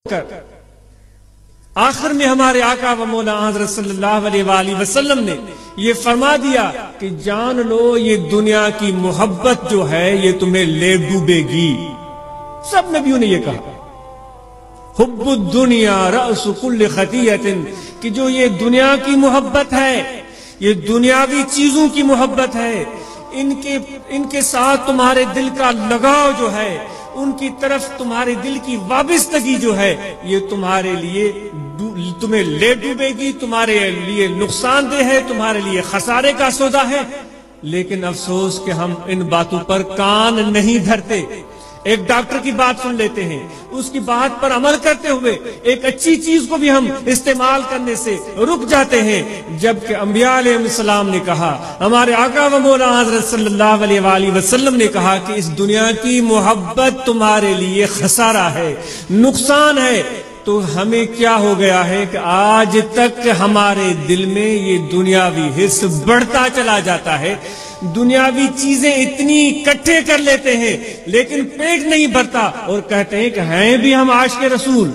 کر آخر میں ہمارے آقا و مولا حضرت صلی اللہ علیہ وآلہ وسلم نے یہ فرما دیا کہ جان لو یہ دنیا کی محبت جو ہے یہ تمہیں لے ڈوبے گی۔ سب نبیوں نے یہ کہا حب الدنیا رأس کل خطیئت، کہ جو یہ دنیا کی محبت ہے، یہ دنیاوی چیزوں کی محبت ہے، ان کے ساتھ تمہارے دل کا لگاؤ جو ہے، ان کی طرف تمہارے دل کی وابستگی جو ہے، یہ تمہارے لیے تمہیں لے ڈوبے گی، تمہارے لیے نقصان دہ ہے، تمہارے لیے خسارے کا سودا ہے۔ لیکن افسوس کہ ہم ان باتوں پر کان نہیں دھرتے۔ ایک ڈاکٹر کی بات سن لیتے ہیں، اس کی بات پر عمل کرتے ہوئے ایک اچھی چیز کو بھی ہم استعمال کرنے سے رک جاتے ہیں، جبکہ انبیاء علیہ السلام نے کہا، ہمارے آقا و مولا حضرت صلی اللہ علیہ وآلہ وسلم نے کہا کہ اس دنیا کی محبت تمہارے لیے خسارہ ہے، نقصان ہے۔ تو ہمیں کیا ہو گیا ہے کہ آج تک ہمارے دل میں یہ دنیاوی حرص بڑھتا چلا جاتا ہے، دنیاوی چیزیں اتنی اکٹھے کر لیتے ہیں لیکن پیٹ نہیں بھرتا، اور کہتے ہیں کہ ہیں بھی ہم عاشق رسول،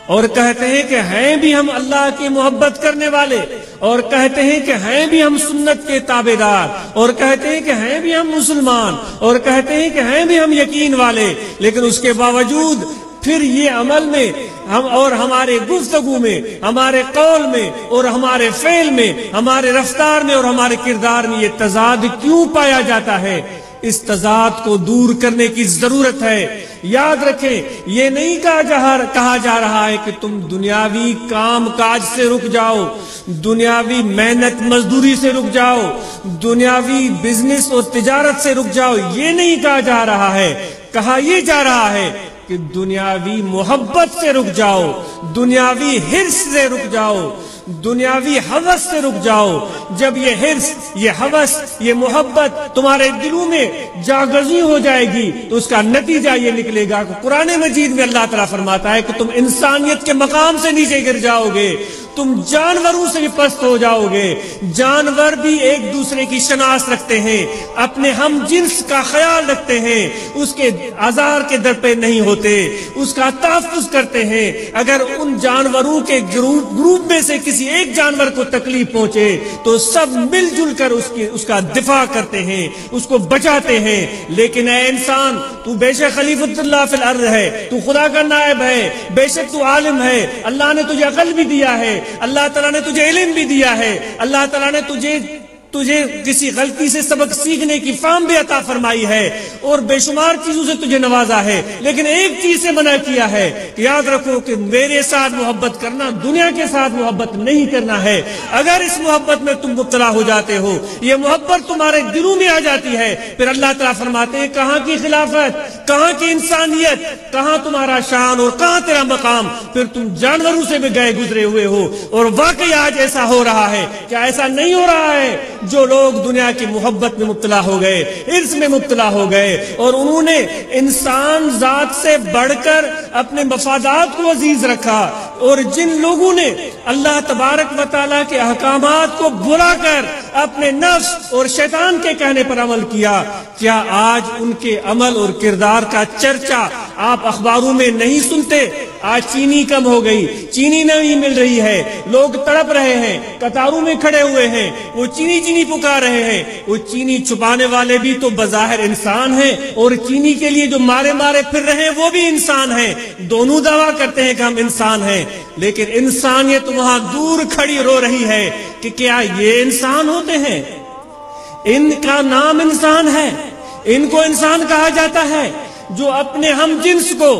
اور کہتے ہیں کہ ہیں بھی ہم اللہ کی محبت کرنے والے، اور کہتے ہیں کہ ہیں بھی ہم سنت کے تابعدار، اور کہتے ہیں کہ ہیں بھی ہم مسلمان، اور کہتے ہیں کہ ہیں بھی ہم یقین والے، لیکن اس کے باوجود پھر یہ عمل میں ہم اور ہمارے گفتگو میں، ہمارے قول میں اور ہمارے فعل میں، ہمارے رفتار میں اور ہمارے کردار میں یہ تضاد کیوں پایا جاتا ہے؟ اس تضاد کو دور کرنے کی ضرورت ہے۔ یاد رکھیں، یہ نہیں کہا جا رہا ہے کہ تم دنیاوی کام کاج سے رک جاؤ، دنیاوی محنت مزدوری سے رک جاؤ، دنیاوی بزنس اور تجارت سے رک جاؤ، یہ نہیں کہا جا رہا ہے۔ کہا یہ جا رہا ہے کہ دنیاوی محبت سے رک جاؤ، دنیاوی حرص سے رک جاؤ، دنیاوی ہوس سے رک جاؤ۔ جب یہ حرص، یہ ہوس، یہ محبت تمہارے دلوں میں جاگزی ہو جائے گی تو اس کا نتیجہ یہ نکلے گا کہ قرآن مجید میں اللہ تعالیٰ فرماتا ہے کہ تم انسانیت کے مقام سے نیچے گر جاؤ گے، تم جانوروں سے بھی پست ہو جاؤ گے۔ جانور بھی ایک دوسرے کی شناخت رکھتے ہیں، اپنے ہم جنس کا خیال رکھتے ہیں، اس کے آزار کے در پہ نہیں ہوتے، اس کا تحفظ کرتے ہیں۔ اگر ان جانوروں کے گروپ میں سے کسی ایک جانور کو تکلیف پہنچے تو سب مل جل کر اس کا دفاع کرتے ہیں، اس کو بچاتے ہیں۔ لیکن اے انسان، تو بے شک خلیفۃ اللہ فی الارض ہے، تو خدا کا نائب ہے، بے شک تو عالم ہے، اللہ نے تجھے عقل بھی دیا ہے، اللہ تعالیٰ نے تجھے علم بھی دیا ہے، اللہ تعالیٰ نے تجھے کسی غلطی سے سبق سیکھنے کی فہم بھی عطا فرمائی ہے، اور بے شمار چیزوں سے تجھے نوازا ہے، لیکن ایک چیز سے منع کیا ہے کہ یاد رکھو کہ میرے ساتھ محبت کرنا، دنیا کے ساتھ محبت نہیں کرنا ہے۔ اگر اس محبت میں تم مبتلا ہو جاتے ہو، یہ محبت تمہارے دلوں میں آ جاتی ہے، پھر اللہ تعالیٰ فرماتے ہیں کہاں کی خلافت، کہاں کی انسانیت، کہاں تمہارا شان اور کہاں تیرا مقام؟ پھر تم جانوروں سے بھی گئے گزرے ہوئے ہو۔ اور واقعی آج ایسا ہو رہا ہے، کیا ایسا نہیں ہو رہا ہے؟ جو لوگ دنیا کی محبت میں مبتلا ہو گئے، حرص میں مبتلا ہو گئے، اور انہوں نے انسان ذات سے بڑھ کر اپنے مفادات کو عزیز رکھا، اور جن لوگوں نے اللہ تبارک و تعالیٰ کے احکامات کو بھلا کر اپنے نفس اور شیطان کے کہنے پر عمل کیا، کیا آج ان کے عمل اور کردار کا چرچا آپ اخباروں میں نہیں سنتے؟ آج چینی کم ہو گئی، چینی نہیں مل رہی ہے، لوگ تڑپ رہے ہیں، قطاروں میں کھڑے ہوئے ہیں، وہ چینی چینی پکار رہے ہیں۔ وہ چینی چھپانے والے بھی تو بظاہر انسان ہیں، اور چینی کے لیے جو مارے پھر رہے ہیں وہ بھی انسان ہیں، دونوں دعویٰ کرتے ہیں کہ ہم انسان ہیں، لیکن انسانیت وہاں دور کھڑی رو رہی ہے کہ کیا یہ انسان ہوتے ہیں؟ ان کا نام انسان ہے، ان کو انسان کہا جاتا ہے جو اپنے ہم جنس کو،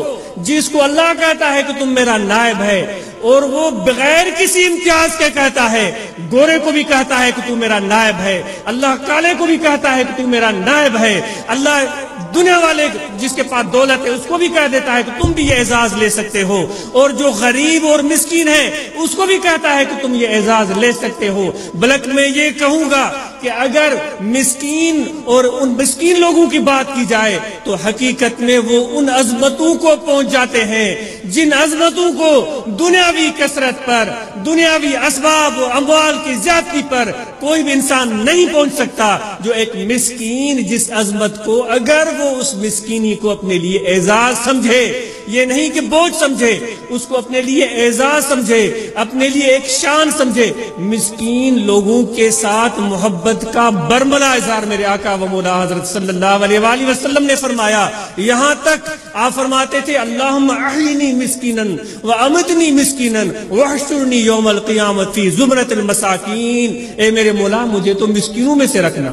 جس کو اللہ کہتا ہے کہ تم میرا نائب ہے، اور وہ بغیر کسی امتیاز کے کہتا ہے، گورے کو بھی کہتا ہے کہ تو میرا نائب ہے، اللہ کالے کو بھی کہتا ہے کہ تو میرا نائب ہے، اللہ دنیا والے جس کے پاس دولت ہے اس کو بھی کہہ دیتا ہے کہ تم بھی یہ اعزاز لے سکتے ہو، اور جو غریب اور مسکین ہے اس کو بھی کہتا ہے کہ تم یہ اعزاز لے سکتے ہو۔ بلکہ میں یہ کہوں گا کہ اگر مسکین اور ان مسکین لوگوں کی بات کی جائے تو حقیقت میں وہ ان عظمتوں کو پہنچ جاتے ہیں جن عظمتوں کو دنیاوی کثرت پر، دنیاوی اسباب و اموال کی زیادتی پر کوئی بھی انسان نہیں پہنچ سکتا، جو ایک مسکین جس عظمت کو اگر وہ وہ اس مسکینی کو اپنے لیے اعزاز سمجھے، یہ نہیں کہ بوجھ سمجھے، اس کو اپنے لیے اعزاز سمجھے، اپنے لیے ایک شان سمجھے۔ مسکین لوگوں کے ساتھ محبت کا برملا اظہار میرے آقا و مولا حضرت صلی اللہ علیہ وآلہ وسلم نے فرمایا۔ یہاں تک آپ فرماتے تھے اللہم احینی مسکینن وامتنی مسکینن واحشرنی یوم القیامت فی زمرۃ المساکین، اے میرے مولا مجھے تو مسکینوں میں سے رکھنا۔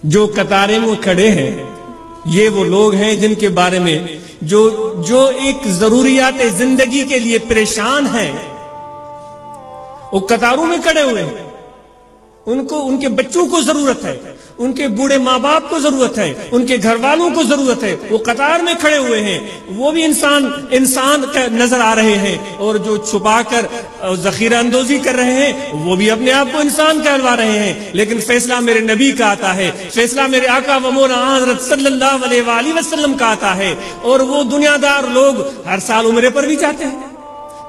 جو قطارے میں کھڑے ہیں یہ وہ لوگ ہیں جن کے بارے میں جو ایک ضروریات زندگی کے لیے پریشان ہیں، وہ قطاروں میں کھڑے ہوئے ہیں، ان کے بچوں کو ضرورت ہے، ان کے بوڑھے ماں باپ کو ضرورت ہے، ان کے گھر والوں کو ضرورت ہے، وہ قطار میں کھڑے ہوئے ہیں، وہ بھی انسان نظر آ رہے ہیں، اور جو چھپا کر ذخیرہ اندوزی کر رہے ہیں وہ بھی اپنے آپ کو انسان کہلوا رہے ہیں، لیکن فیصلہ میرے نبی کا آتا ہے، فیصلہ میرے آقا و مولا حضرت صلی اللہ علیہ وآلہ وسلم کا آتا ہے۔ اور وہ دنیا دار لوگ ہر سال عمرے پر بھی جاتے ہیں،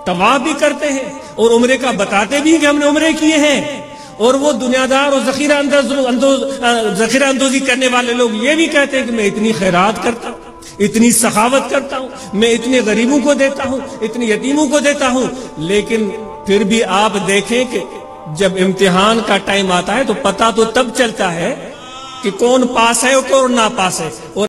طواف بھی کرتے ہیں، اور عمرے کا بتاتے بھی کہ ہم نے عمرے کیے ہیں، اور وہ دنیا دار اور ذخیرہ اندوزی کرنے والے لوگ یہ بھی کہتے ہیں کہ میں اتنی خیرات کرتا ہوں، اتنی سخاوت کرتا ہوں، میں اتنے غریبوں کو دیتا ہوں، اتنی یتیموں کو دیتا ہوں، لیکن پھر بھی آپ دیکھیں کہ جب امتحان کا ٹائم آتا ہے تو پتہ تو تب چلتا ہے کہ کون پاس ہے اور کون نا پاس ہے۔ اور